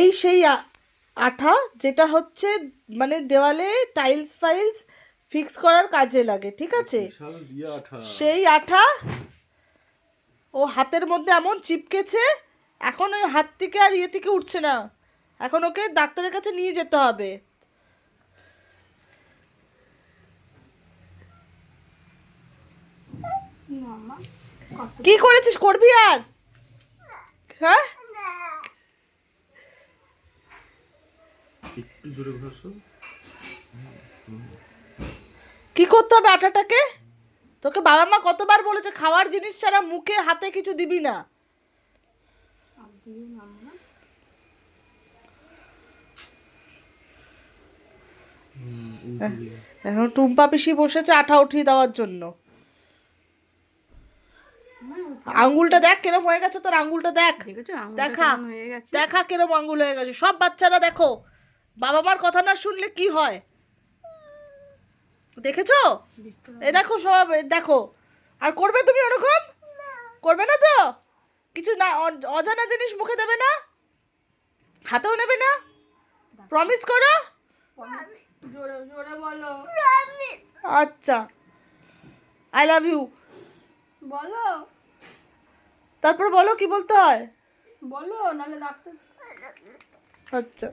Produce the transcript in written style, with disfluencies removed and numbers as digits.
এই সেই আঠা যেটা হচ্ছে মানে দেওয়ালে টাইলস ফাইলস ফিক্স করার কাজে লাগে, ঠিক আছে? সেই আঠা ও হাতের মধ্যে এমন চিপকেছে, এখন ওই হাত থেকে আর ইয়ে থেকে উঠছে না, এখন ওকে ডাক্তারের কাছে নিয়ে যেতে হবে। কি করেছিস, করবি আর? হ্যাঁ, একটু জোরে ঘষো। কি করতে হবে আটাটাকে? তোকে বাবা মা কতবার বলেছে খাওয়ার জিনিস ছাড়া মুখে হাতে কিছু দিবি না। এখন টুম্পা পিসি বসেছে আঠা উঠিয়ে দেওয়ার জন্য। আঙ্গুলটা দেখ কিরম হয়ে গেছে তোর, আঙ্গুলটা দেখ, দেখা দেখা কিরম আঙ্গুল হয়ে গেছে। সব বাচ্চারা দেখো বাবা মার কথা না শুনলে কি হয়, দেখেছো? এ দেখো সব, দেখো। আর করবে তুমি ওরকম? করবে না তো? কিছু না, অজানা জিনিস মুখে দেবে না, হাতেও নেবে না, প্রমিস করো। জোরে জোরে বলো, আচ্ছা, আই লাভ ইউ। বলো তারপর বলো কি বলতে হয়। বলো, নাহলে ডাক্তার। আচ্ছা।